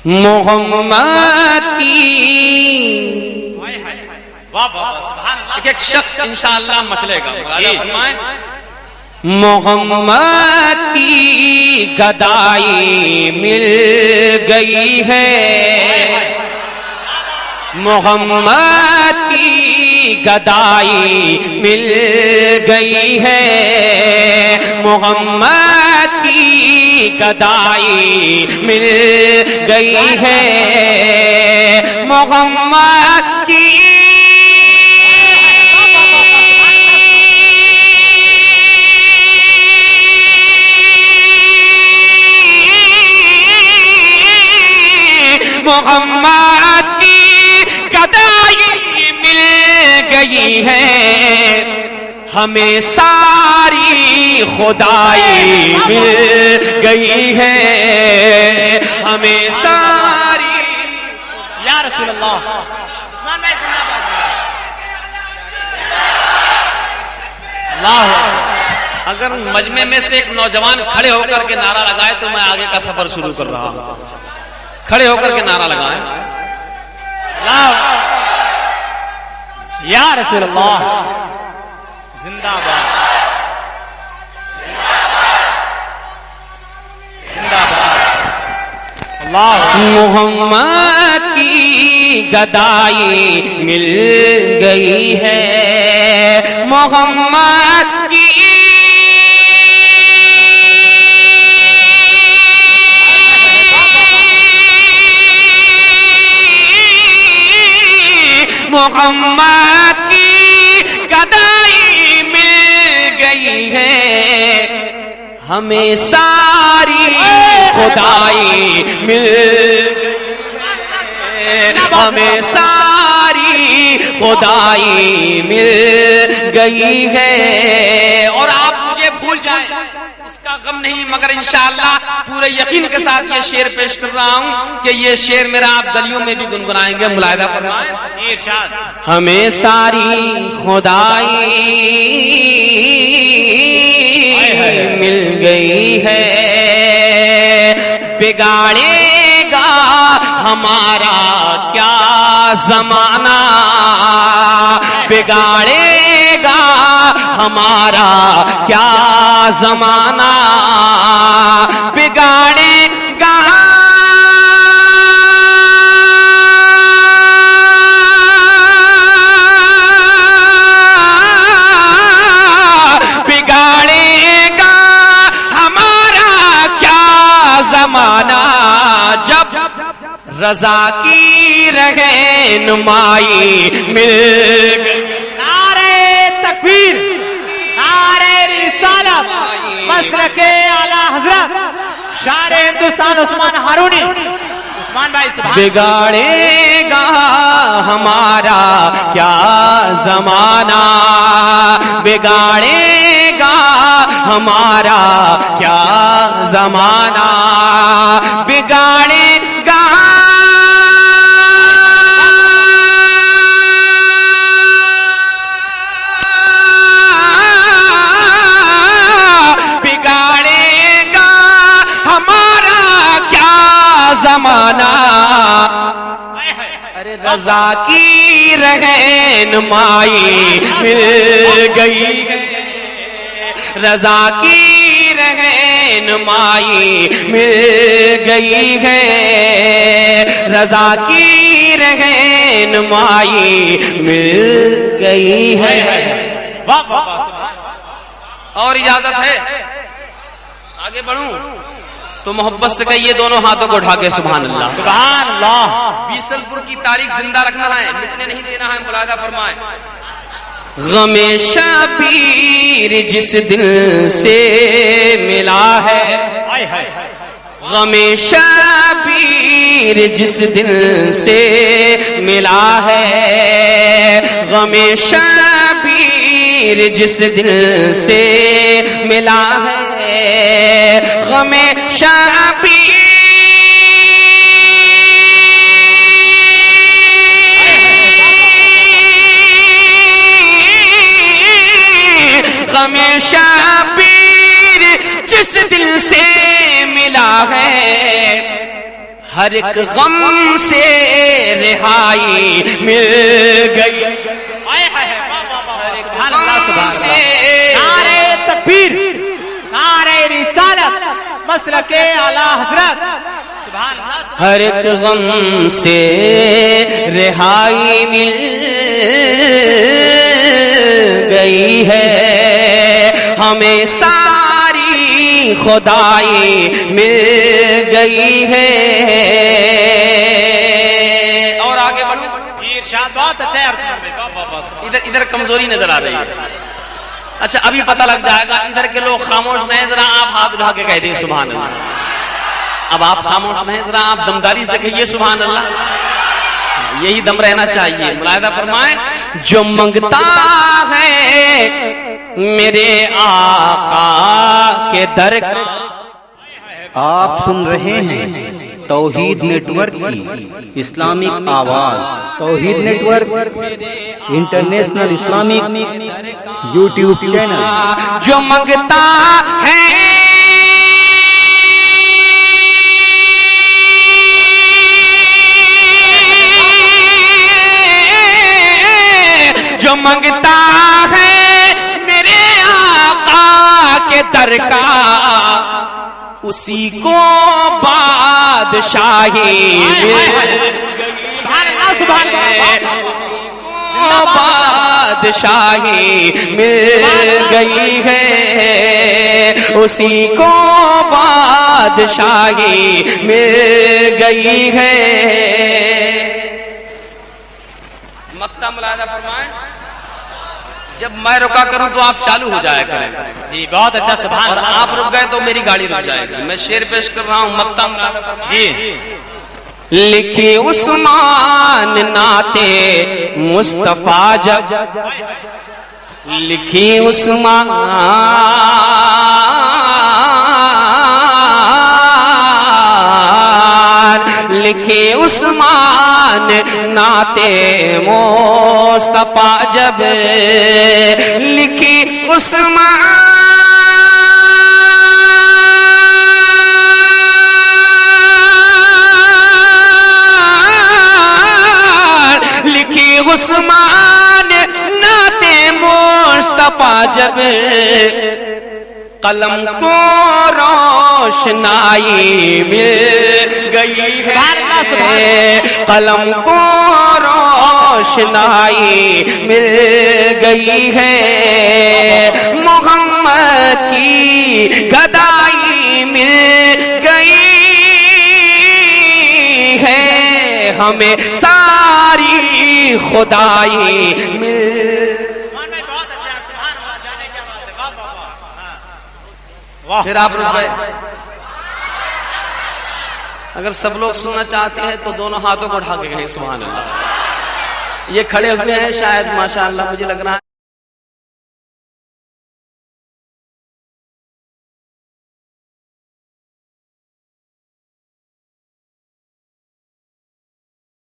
محمد کی ایک شخص انشاءاللہ مچلے گا. محمد کی گدائی مل گئی ہے، محمد کی گدائی مل گئی ہے، محمد کی گدائی مل گئی ہے، محمد کی محمد کی گدائی مل گئی ہے، ہمیں ساری خدائی مل گئی ہے، ہمیں ساری. یا رسول اللہ. اللہ. اگر مجمع میں سے ایک نوجوان کھڑے ہو کر کے نعرہ لگائے تو میں آگے کا سفر شروع کر رہا ہوں. کھڑے ہو کر کے نعرہ لگائیں. یا رسول اللہ. زندہ باد. زندہ باد. اللہ. محمد کی گدائی مل گئی ہے، محمد کی محمد کی گدائی مل گئی ہے، ہمیں ساری خدائی مل گئی ہے، ہمیں ساری خدائی مل گئی ہے. اور آپ مجھے بھول جائیں اس کا غم نہیں، مگر انشاءاللہ پورے یقین کے ساتھ یہ شعر پیش کر رہا ہوں کہ یہ شعر میرا آپ گلیوں میں بھی گنگنائیں گے. ملاحظہ فرمائیں. ہمیں ساری خدائی مل گئی ہے، بگاڑے گا ہمارا کیا زمانہ، بگاڑے گا ہمارا کیا زمانہ، بگاڑے گا زمانہ، جب رضا کی رہنمائی مل گئی. نعرہ تکبیر، نعرہ رسالت، مسلک اعلی حضرت شاعر ہندوستان عثمان ہارونی. عثمان بھائی سبحان. بگاڑے گا ہمارا کیا زمانہ، بگاڑے گا ہمارا کیا زمانہ، بگاڑے گا بگاڑے گا ہمارا کیا زمانہ. ارے رضا کی رہنمائی مل گئی ہے، رضا کی رہنمائی مل گئی ہے، رضا کی رہنمائی مل گئی ہے. اور اجازت ہے آگے بڑھوں تو محبت سے کہیے دونوں ہاتھوں کو اٹھا کے سبحان اللہ. سبحان اللہ. بیسل پور کی تاریخ زندہ رکھنا ہے، مٹنے نہیں دینا ہے. ملاحظہ فرمائیں. غم شبیر جس دل سے ملا ہے، غم شبیر جس دل سے ملا ہے، غم شبیر جس دل سے ملا ہے، غم شبیر غم شبیر جس دل سے ملا ہے، ہر ایک غم سے رہائی مل گئی، سبحان اللہ سبحان اللہ، نعرہ تکبیر، نعرہ رسالت، مسلک اعلی حضرت، سبحان اللہ۔ ہر ایک غم سے رہائی مل گئی ہے، ہمیں ساری خدائی مل گئی ہے۔ اور آگے بڑھو، ارشاد بہت اچھا ہے، ادھر کمزوری نظر آ رہی ہے۔ اچھا ابھی پتہ لگ جائے گا، ادھر کے لوگ خاموش نہیں، ذرا آپ ہاتھ اٹھا کے کہہ دیں سبحان اللہ۔ اب آپ خاموش نہیں، ذرا آپ دمداری سے کہیے سبحان اللہ، یہی دم رہنا چاہیے۔ ملاحظہ فرمائیں، جو منگتا ہے میرے آقا کے در کا۔ آپ سن رہے ہیں توحید نیٹ ورک کی اسلامک آواز۔ Tawheed network international Islamic YouTube channel. جو منگتا ہے جو منگتا ہے میرے آقا کے در کا، اسی کو بادشاہی بادشاہی مل گئی ہے، اسی کو بادشاہی مل گئی ہے۔ مقطع ملاحظہ فرمائیں، جب میں رکا کروں تو آپ چالو ہو جایا کریں، جی بہت اچھا سبحان اور اللہ۔ آپ رک گئے تو میری گاڑی رک جائے گی۔ میں شعر پیش کر رہا ہوں، مقطع ملاحظہ فرمائیں۔ جی لکھی عثمان ناتے مصطفیٰ جب، لکھی عثمان لکھی عثمان ناتے مصطفیٰ جب، لکھی عثمان لکھی عثمان ناتے مصطفیٰ جب، قلم کو روشنائی مل گئی ہے، قلم کو روشنائی مل گئی ہے، محمد کی گدائی مل گئی ہے، ہمیں ساری خدائی مل۔ پھر آپ رک گئے۔ اگر سب لوگ سننا چاہتے ہیں تو دونوں ہاتھوں کو اٹھا کے کہیں سبحان اللہ۔ یہ کھڑے ہوئے ہیں شاید ماشاءاللہ مجھے لگ رہا ہے